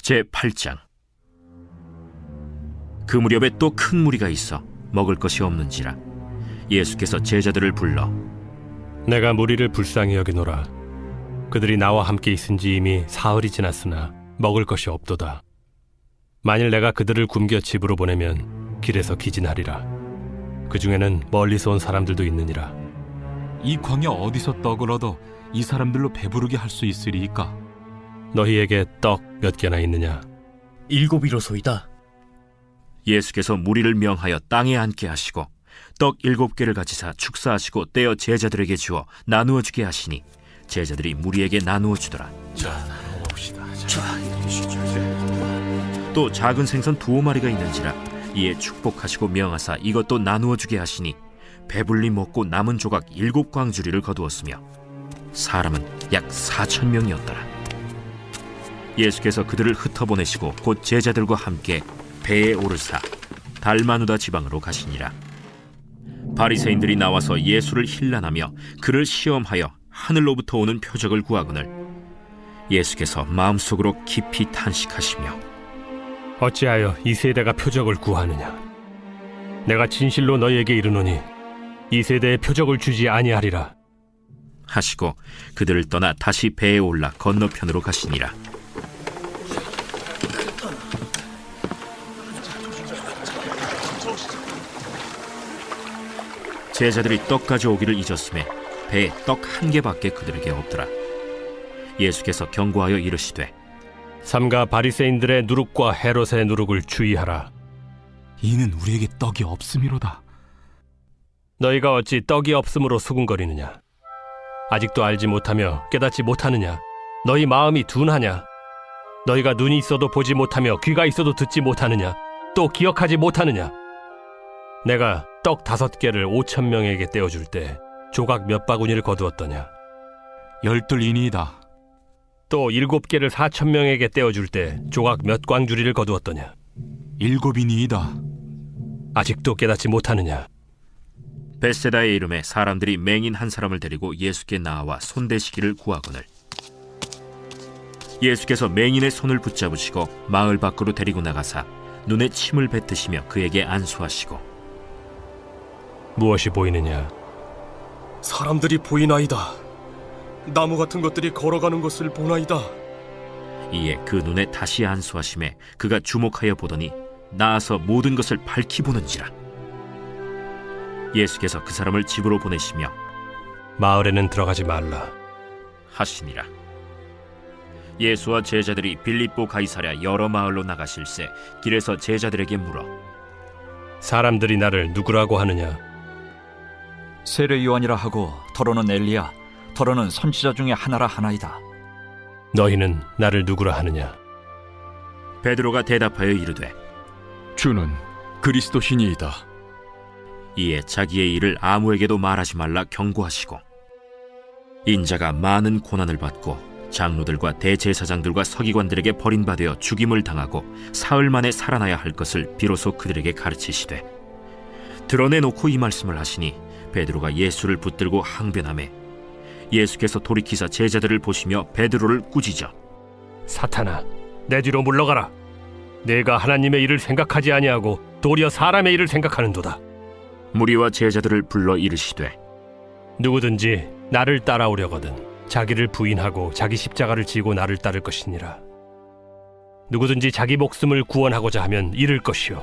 제8장. 그 무렵에 또 큰 무리가 있어 먹을 것이 없는지라 예수께서 제자들을 불러 내가 무리를 불쌍히 여기노라. 그들이 나와 함께 있은지 이미 사흘이 지났으나 먹을 것이 없도다. 만일 내가 그들을 굶겨 집으로 보내면 길에서 기진하리라. 그 중에는 멀리서 온 사람들도 있느니라. 이 광야 어디서 떡을 얻어 이 사람들로 배부르게 할 수 있으리이까? 너희에게 떡 몇 개나 있느냐? 7이로소이다. 예수께서 무리를 명하여 땅에 앉게 하시고 떡 7개를 가지사 축사하시고 떼어 제자들에게 주어 나누어 주게 하시니 제자들이 무리에게 나누어 주더라. 또 작은 생선 2마리가 있는지라 이에 축복하시고 명하사 이것도 나누어 주게 하시니 배불리 먹고 남은 조각 7광주리를 거두었으며 사람은 약 4,000명이었더라. 예수께서 그들을 흩어보내시고 곧 제자들과 함께 배에 오르사 달마누다 지방으로 가시니라. 바리새인들이 나와서 예수를 힐난하며 그를 시험하여 하늘로부터 오는 표적을 구하거늘 예수께서 마음속으로 깊이 탄식하시며 어찌하여 이 세대가 표적을 구하느냐? 내가 진실로 너희에게 이르노니 이 세대에 표적을 주지 아니하리라 하시고 그들을 떠나 다시 배에 올라 건너편으로 가시니라. 제자들이 떡 가져오기를 잊었음에 배에 떡 1개밖에 그들에게 없더라. 예수께서 경고하여 이르시되 삼가 바리새인들의 누룩과 헤롯의 누룩을 주의하라. 이는 우리에게 떡이 없음이로다. 너희가 어찌 떡이 없음으로 수군거리느냐? 아직도 알지 못하며 깨닫지 못하느냐? 너희 마음이 둔하냐? 너희가 눈이 있어도 보지 못하며 귀가 있어도 듣지 못하느냐? 또 기억하지 못하느냐? 내가 떡 5개를 5,000명에게 떼어줄 때 조각 몇 바구니를 거두었더냐? 12이니이다. 또 7개를 4,000명에게 떼어줄 때 조각 몇 광주리를 거두었더냐? 7이니이다. 아직도 깨닫지 못하느냐? 벳세다의 이름에 사람들이 맹인 한 사람을 데리고 예수께 나와 손대시기를 구하거늘 예수께서 맹인의 손을 붙잡으시고 마을 밖으로 데리고 나가사 눈에 침을 뱉으시며 그에게 안수하시고 무엇이 보이느냐? 사람들이 보이나이다. 나무 같은 것들이 걸어가는 것을 보나이다. 이에 그 눈에 다시 안수하심에 그가 주목하여 보더니 나아서 모든 것을 밝히 보는지라. 예수께서 그 사람을 집으로 보내시며 마을에는 들어가지 말라 하시니라. 예수와 제자들이 빌립보 가이사랴 여러 마을로 나가실새 길에서 제자들에게 물어 사람들이 나를 누구라고 하느냐? 세례 요한이라 하고 더러는 엘리야, 더러는 선지자 중에 하나라 하나이다. 너희는 나를 누구라 하느냐? 베드로가 대답하여 이르되 주는 그리스도시니이다. 이에 자기의 일을 아무에게도 말하지 말라 경고하시고 인자가 많은 고난을 받고 장로들과 대제사장들과 서기관들에게 버림받아 죽임을 당하고 사흘 만에 살아나야 할 것을 비로소 그들에게 가르치시되 드러내놓고 이 말씀을 하시니 베드로가 예수를 붙들고 항변하매 예수께서 돌이키사 제자들을 보시며 베드로를 꾸짖어 사탄아, 내 뒤로 물러가라. 내가 하나님의 일을 생각하지 아니하고 도리어 사람의 일을 생각하는도다. 무리와 제자들을 불러 이르시되 누구든지 나를 따라오려거든 자기를 부인하고 자기 십자가를 지고 나를 따를 것이니라. 누구든지 자기 목숨을 구원하고자 하면 잃을 것이요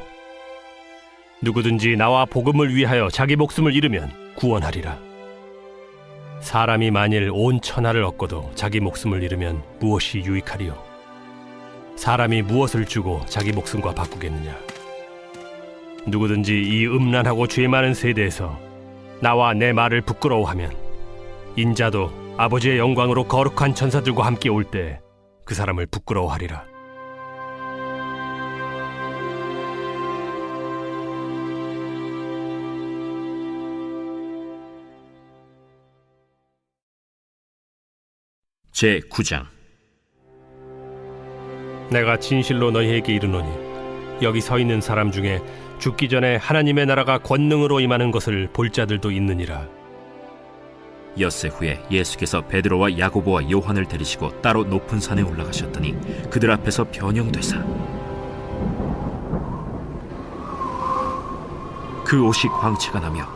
누구든지 나와 복음을 위하여 자기 목숨을 잃으면 구원하리라. 사람이 만일 온 천하를 얻고도 자기 목숨을 잃으면 무엇이 유익하리요? 사람이 무엇을 주고 자기 목숨과 바꾸겠느냐? 누구든지 이 음란하고 죄 많은 세대에서 나와 내 말을 부끄러워하면 인자도 아버지의 영광으로 거룩한 천사들과 함께 올 때 그 사람을 부끄러워하리라. 제9장. 내가 진실로 너희에게 이르노니 여기 서 있는 사람 중에 죽기 전에 하나님의 나라가 권능으로 임하는 것을 볼 자들도 있느니라. 엿새 후에 예수께서 베드로와 야고보와 요한을 데리시고 따로 높은 산에 올라가셨더니 그들 앞에서 변형되사 그 옷이 광채가 나며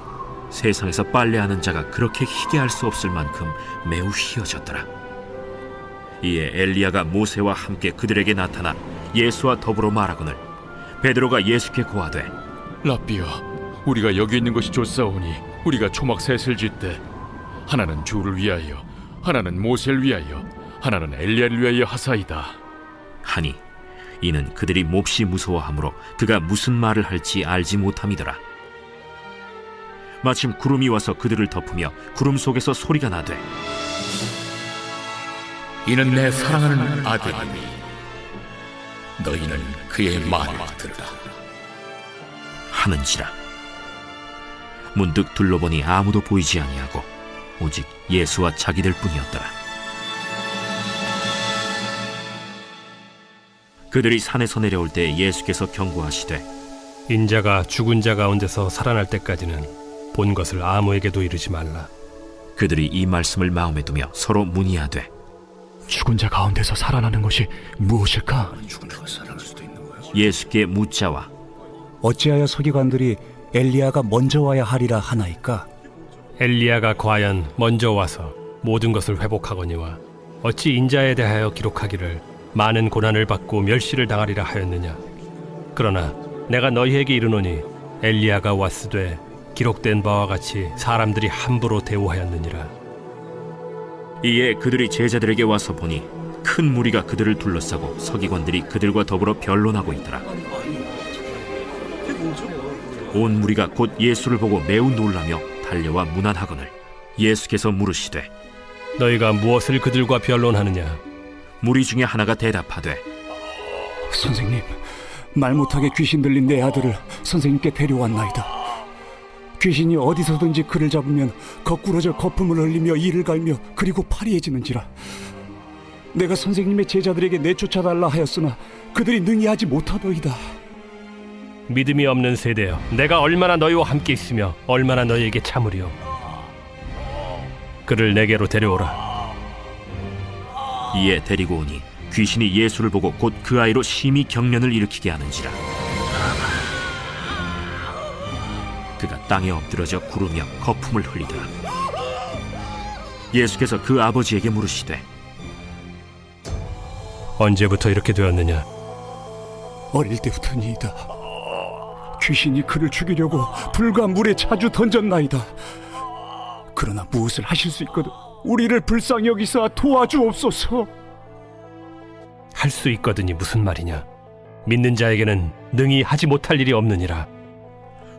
세상에서 빨래하는 자가 그렇게 희게 할 수 없을 만큼 매우 희어졌더라. 이에 엘리야가 모세와 함께 그들에게 나타나 예수와 더불어 말하거늘 베드로가 예수께 고하되 라삐여, 우리가 여기 있는 것이 좋사오니 우리가 초막 셋을 짓되 하나는 주를 위하여, 하나는 모세를 위하여, 하나는 엘리야를 위하여 하사이다. 하니 이는 그들이 몹시 무서워하므로 그가 무슨 말을 할지 알지 못함이더라. 마침 구름이 와서 그들을 덮으며 구름 속에서 소리가 나되 이는 내 사랑하는 아들이니 너희는 그의 말을 들으라. 하는지라. 문득 둘러보니 아무도 보이지 아니하고 오직 예수와 자기들 뿐이었더라. 그들이 산에서 내려올 때 예수께서 경고하시되 인자가 죽은 자 가운데서 살아날 때까지는 본 것을 아무에게도 이르지 말라. 그들이 이 말씀을 마음에 두며 서로 문의하되 죽은 자 가운데서 살아나는 것이 무엇일까? 예수께 묻자와 어찌하여 서기관들이 엘리야가 먼저 와야 하리라 하나이까? 엘리야가 과연 먼저 와서 모든 것을 회복하거니와 어찌 인자에 대하여 기록하기를 많은 고난을 받고 멸시를 당하리라 하였느냐. 그러나 내가 너희에게 이르노니 엘리야가 왔으되 기록된 바와 같이 사람들이 함부로 대우하였느니라. 이에 그들이 제자들에게 와서 보니 큰 무리가 그들을 둘러싸고 서기관들이 그들과 더불어 변론하고 있더라. 온 무리가 곧 예수를 보고 매우 놀라며 달려와 문안하거늘 예수께서 물으시되 너희가 무엇을 그들과 변론하느냐. 무리 중에 하나가 대답하되 선생님, 말 못하게 귀신 들린 내 아들을 선생님께 데려왔나이다. 귀신이 어디서든지 그를 잡으면 거꾸러져 거품을 흘리며 이를 갈며 그리고 파리해지는지라. 내가 선생님의 제자들에게 내쫓아달라 하였으나 그들이 능히 하지 못하더이다. 믿음이 없는 세대여, 내가 얼마나 너희와 함께 있으며 얼마나 너희에게 참으리요. 그를 내게로 데려오라. 이에 데리고 오니 귀신이 예수를 보고 곧 그 아이로 심히 경련을 일으키게 하는지라. 그가 땅에 엎드러져 구르며 거품을 흘리더라. 예수께서 그 아버지에게 물으시되 언제부터 이렇게 되었느냐. 어릴 때부터니이다. 귀신이 그를 죽이려고 불과 물에 자주 던졌나이다. 그러나 무엇을 하실 수 있거든 우리를 불쌍히 여기사 도와주옵소서. 할 수 있거든이 무슨 말이냐. 믿는 자에게는 능히 하지 못할 일이 없느니라.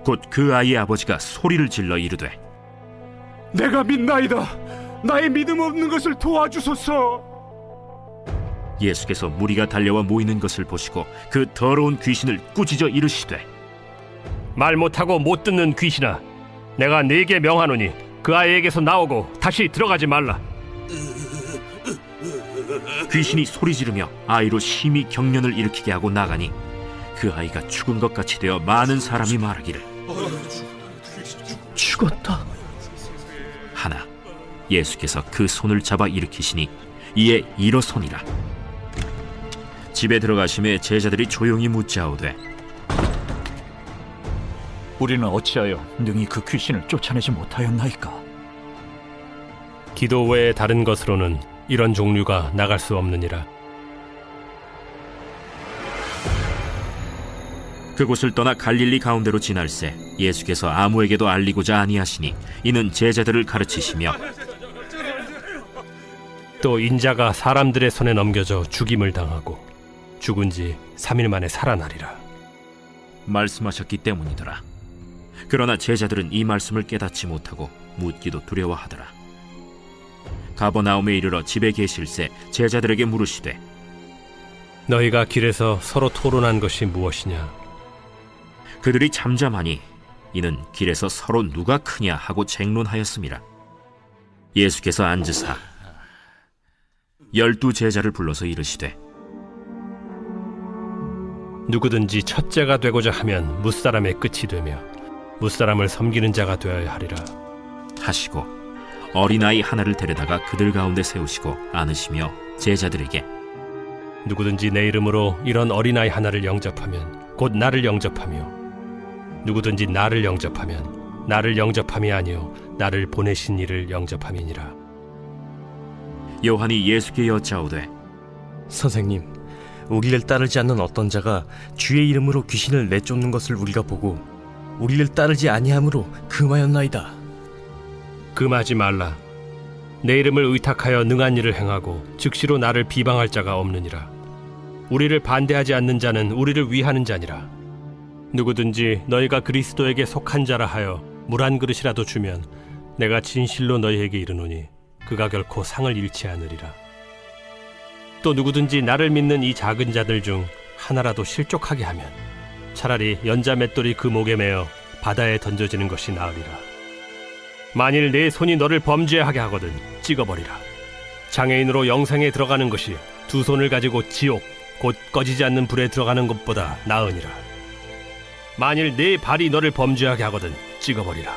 곧 그 아이의 아버지가 소리를 질러 이르되 내가 믿나이다. 나의 믿음 없는 것을 도와주소서. 예수께서 무리가 달려와 모이는 것을 보시고 그 더러운 귀신을 꾸짖어 이르시되 말 못하고 못 듣는 귀신아, 내가 네게 명하노니 그 아이에게서 나오고 다시 들어가지 말라. 귀신이 소리 지르며 아이로 심히 경련을 일으키게 하고 나가니 그 아이가 죽은 것 같이 되어 많은 사람이 말하기를 죽었다 하나 예수께서 그 손을 잡아 일으키시니 이에 일어서니라. 집에 들어가심에 제자들이 조용히 묻자오되 우리는 어찌하여 능히 그 귀신을 쫓아내지 못하였나이까? 기도 외에 다른 것으로는 이런 종류가 나갈 수 없느니라. 그곳을 떠나 갈릴리 가운데로 지날새 예수께서 아무에게도 알리고자 아니하시니 이는 제자들을 가르치시며 또 인자가 사람들의 손에 넘겨져 죽임을 당하고 죽은 지 3일 만에 살아나리라. 말씀하셨기 때문이더라. 그러나 제자들은 이 말씀을 깨닫지 못하고 묻기도 두려워하더라. 가버나움에 이르러 집에 계실새 제자들에게 물으시되 너희가 길에서 서로 토론한 것이 무엇이냐. 그들이 잠잠하니 이는 길에서 서로 누가 크냐 하고 쟁론하였음이라. 예수께서 앉으사 12 제자를 불러서 이르시되 누구든지 첫째가 되고자 하면 무사람의 끝이 되며 무사람을 섬기는 자가 되어야 하리라. 하시고 어린아이 하나를 데려다가 그들 가운데 세우시고 안으시며 제자들에게 누구든지 내 이름으로 이런 어린아이 하나를 영접하면 곧 나를 영접하며 누구든지 나를 영접하면 나를 영접함이 아니요 나를 보내신 이를 영접함이니라. 요한이 예수께 여짜오되 선생님, 우리를 따르지 않는 어떤 자가 주의 이름으로 귀신을 내쫓는 것을 우리가 보고 우리를 따르지 아니함으로 금하였나이다. 금하지 말라. 내 이름을 의탁하여 능한 일을 행하고 즉시로 나를 비방할 자가 없느니라. 우리를 반대하지 않는 자는 우리를 위하는 자니라. 누구든지 너희가 그리스도에게 속한 자라 하여 물 한 그릇이라도 주면 내가 진실로 너희에게 이르노니 그가 결코 상을 잃지 않으리라. 또 누구든지 나를 믿는 이 작은 자들 중 하나라도 실족하게 하면 차라리 연자 맷돌이 그 목에 매어 바다에 던져지는 것이 나으리라. 만일 내 손이 너를 범죄하게 하거든 찍어버리라. 장애인으로 영생에 들어가는 것이 두 손을 가지고 지옥 곧 꺼지지 않는 불에 들어가는 것보다 나으니라. 만일 네 발이 너를 범죄하게 하거든 찍어버리라.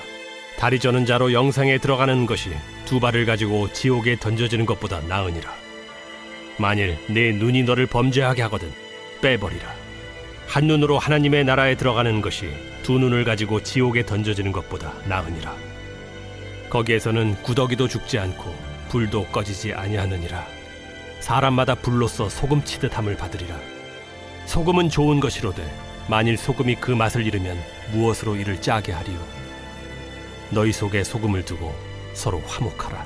다리 저는 자로 영생에 들어가는 것이 두 발을 가지고 지옥에 던져지는 것보다 나으니라. 만일 네 눈이 너를 범죄하게 하거든 빼버리라. 한 눈으로 하나님의 나라에 들어가는 것이 두 눈을 가지고 지옥에 던져지는 것보다 나으니라. 거기에서는 구더기도 죽지 않고 불도 꺼지지 아니하느니라. 사람마다 불로써 소금 치듯 함을 받으리라. 소금은 좋은 것이로되 만일 소금이 그 맛을 잃으면 무엇으로 이를 짜게 하리요. 너희 속에 소금을 두고 서로 화목하라.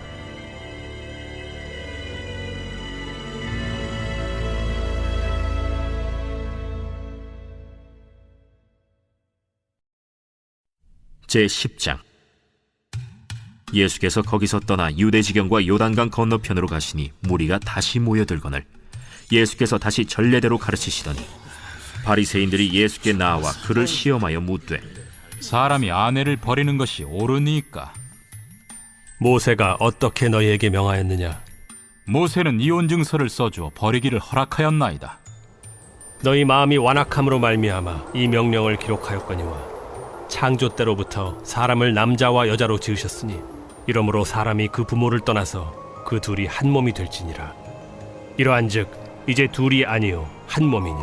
제10장. 예수께서 거기서 떠나 유대지경과 요단강 건너편으로 가시니 무리가 다시 모여들거늘 예수께서 다시 전례대로 가르치시더니 바리새인들이 예수께 나와 그를 시험하여 묻되 사람이 아내를 버리는 것이 옳으니까? 모세가 어떻게 너희에게 명하였느냐? 모세는 이혼 증서를 써주어 버리기를 허락하였나이다. 너희 마음이 완악함으로 말미암아 이 명령을 기록하였거니와 창조 때로부터 사람을 남자와 여자로 지으셨으니 이러므로 사람이 그 부모를 떠나서 그 둘이 한 몸이 될지니라. 이러한즉 이제 둘이 아니요 한 몸이니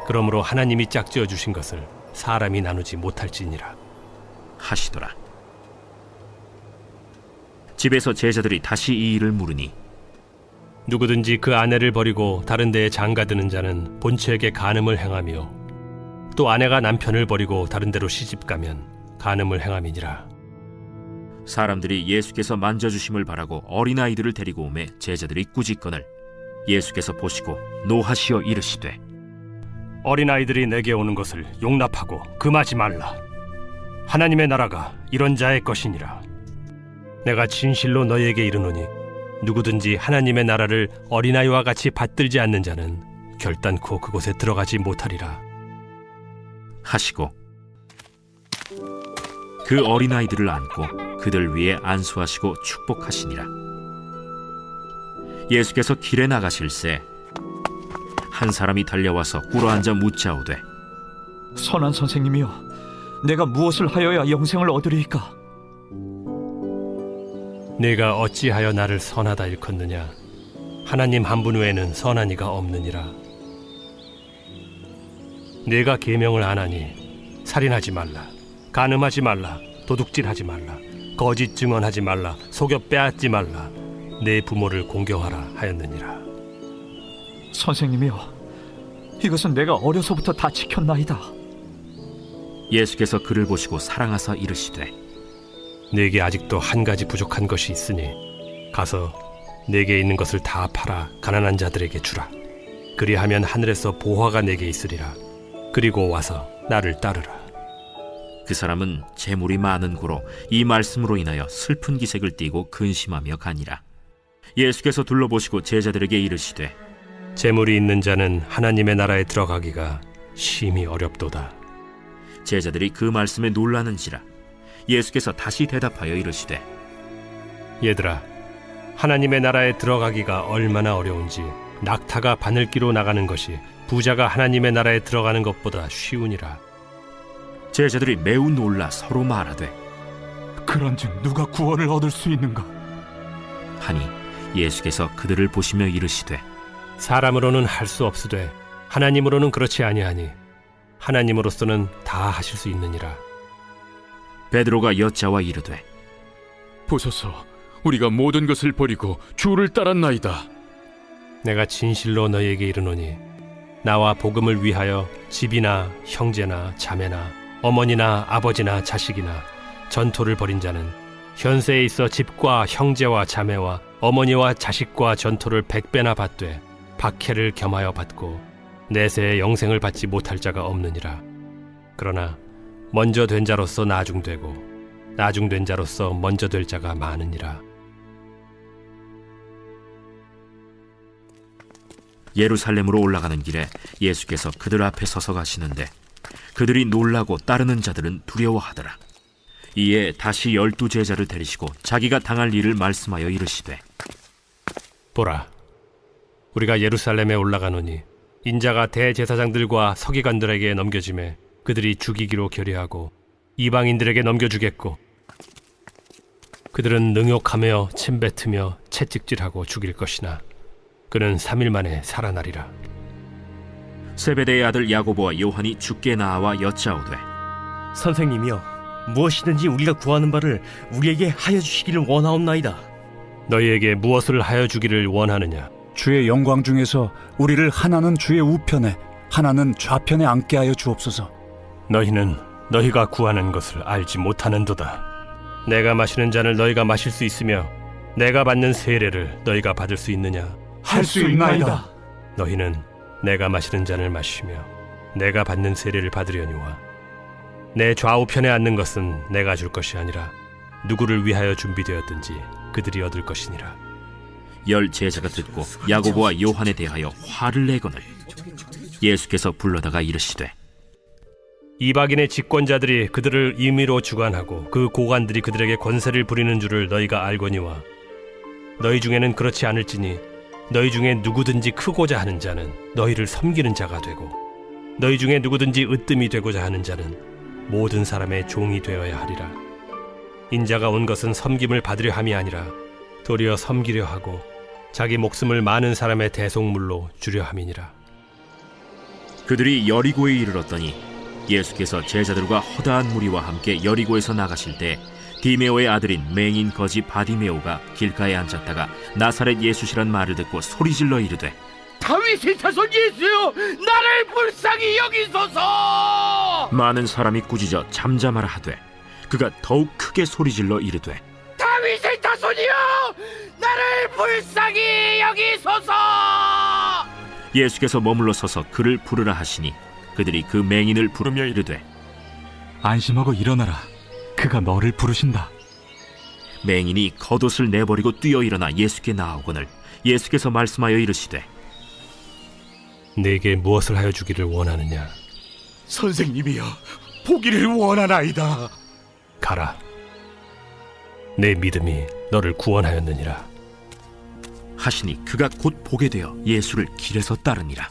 그러므로 하나님이 짝지어 주신 것을 사람이 나누지 못할지니라 하시더라. 집에서 제자들이 다시 이 일을 물으니 누구든지 그 아내를 버리고 다른 데에 장가드는 자는 본처에게 간음을 행하며 또 아내가 남편을 버리고 다른 데로 시집가면 간음을 행함이니라. 사람들이 예수께서 만져주심을 바라고 어린아이들을 데리고 오매 제자들이 꾸짖거늘 예수께서 보시고 노하시어 이르시되 어린아이들이 내게 오는 것을 용납하고 금하지 말라. 하나님의 나라가 이런 자의 것이니라. 내가 진실로 너희에게 이르노니 누구든지 하나님의 나라를 어린아이와 같이 받들지 않는 자는 결단코 그곳에 들어가지 못하리라 하시고 그 어린아이들을 안고 그들 위에 안수하시고 축복하시니라. 예수께서 길에 나가실새 한 사람이 달려와서 꿇어앉아 묻자오되 선한 선생님이여, 내가 무엇을 하여야 영생을 얻으리이까? 네가 어찌하여 나를 선하다 일컫느냐? 하나님 한 분 외에는 선한 이가 없느니라. 네가 계명을 안 하니 살인하지 말라, 간음하지 말라, 도둑질하지 말라, 거짓 증언하지 말라, 속여 빼앗지 말라, 내 부모를 공경하라 하였느니라. 선생님이여, 이것은 내가 어려서부터 다 지켰나이다. 예수께서 그를 보시고 사랑하사 이르시되 네게 아직도 한 가지 부족한 것이 있으니 가서 네게 있는 것을 다 팔아 가난한 자들에게 주라. 그리하면 하늘에서 보화가 네게 있으리라. 그리고 와서 나를 따르라. 그 사람은 재물이 많은 고로 이 말씀으로 인하여 슬픈 기색을 띠고 근심하며 가니라. 예수께서 둘러보시고 제자들에게 이르시되 재물이 있는 자는 하나님의 나라에 들어가기가 심히 어렵도다. 제자들이 그 말씀에 놀라는지라. 예수께서 다시 대답하여 이르시되 얘들아, 하나님의 나라에 들어가기가 얼마나 어려운지 낙타가 바늘기로 나가는 것이 부자가 하나님의 나라에 들어가는 것보다 쉬우니라. 제자들이 매우 놀라 서로 말하되 그런즉 누가 구원을 얻을 수 있는가? 하니 예수께서 그들을 보시며 이르시되 사람으로는 할 수 없으되 하나님으로는 그렇지 아니하니 하나님으로서는 다 하실 수 있느니라. 베드로가 여짜와 이르되 보소서, 우리가 모든 것을 버리고 주를 따랐나이다. 내가 진실로 너희에게 이르노니 나와 복음을 위하여 집이나 형제나 자매나 어머니나 아버지나 자식이나 전토를 벌인 자는 현세에 있어 집과 형제와 자매와 어머니와 자식과 전토를 100배나 받되 박해를 겸하여 받고 내세의 영생을 받지 못할 자가 없느니라. 그러나 먼저 된 자로서 나중되고 나중된 자로서 먼저 될 자가 많으니라. 예루살렘으로 올라가는 길에 예수께서 그들 앞에 서서 가시는데 그들이 놀라고 따르는 자들은 두려워하더라. 이에 다시 12 제자를 데리시고 자기가 당할 일을 말씀하여 이르시되 보라, 우리가 예루살렘에 올라가노니 인자가 대제사장들과 서기관들에게 넘겨짐에 그들이 죽이기로 결의하고 이방인들에게 넘겨주겠고 그들은 능욕하며 침뱉으며 채찍질하고 죽일 것이나 그는 3일 만에 살아나리라. 세베대의 아들 야고보와 요한이 주께 나와 여짜오되 선생님이여, 무엇이든지 우리가 구하는 바를 우리에게 하여 주시기를 원하옵나이다. 너희에게 무엇을 하여 주기를 원하느냐? 주의 영광 중에서 우리를 하나는 주의 우편에 하나는 좌편에 앉게 하여 주옵소서. 너희는 너희가 구하는 것을 알지 못하는도다. 내가 마시는 잔을 너희가 마실 수 있으며 내가 받는 세례를 너희가 받을 수 있느냐? 할 수 있나이다. 너희는 내가 마시는 잔을 마시며 내가 받는 세례를 받으려니와 내 좌우편에 앉는 것은 내가 줄 것이 아니라 누구를 위하여 준비되었든지 그들이 얻을 것이니라. 10 제자가 듣고 야고보와 요한에 대하여 화를 내거늘 예수께서 불러다가 이르시되 이방인의 집권자들이 그들을 임의로 주관하고 그 고관들이 그들에게 권세를 부리는 줄을 너희가 알거니와 너희 중에는 그렇지 않을지니 너희 중에 누구든지 크고자 하는 자는 너희를 섬기는 자가 되고 너희 중에 누구든지 으뜸이 되고자 하는 자는 모든 사람의 종이 되어야 하리라. 인자가 온 것은 섬김을 받으려 함이 아니라 도리어 섬기려 하고 자기 목숨을 많은 사람의 대속물로 주려 함이니라. 그들이 여리고에 이르렀더니 예수께서 제자들과 허다한 무리와 함께 여리고에서 나가실 때 디메오의 아들인 맹인 거지 바디메오가 길가에 앉았다가 나사렛 예수시란 말을 듣고 소리질러 이르되 다윗의 자손 예수여, 나를 불쌍히 여기소서. 많은 사람이 꾸짖어 잠잠하라 하되 그가 더욱 크게 소리질러 이르되 다윗의 자손이여, 나를 불쌍히 여기소서. 예수께서 머물러 서서 그를 부르라 하시니 그들이 그 맹인을 부르며 이르되 안심하고 일어나라. 그가 너를 부르신다. 맹인이 겉옷을 내버리고 뛰어 일어나 예수께 나아오거늘 예수께서 말씀하여 이르시되 내게 무엇을 하여 주기를 원하느냐? 선생님이여, 보기를 원하나이다. 가라. 내 믿음이 너를 구원하였느니라. 하시니 그가 곧 보게 되어 예수를 길에서 따르니라.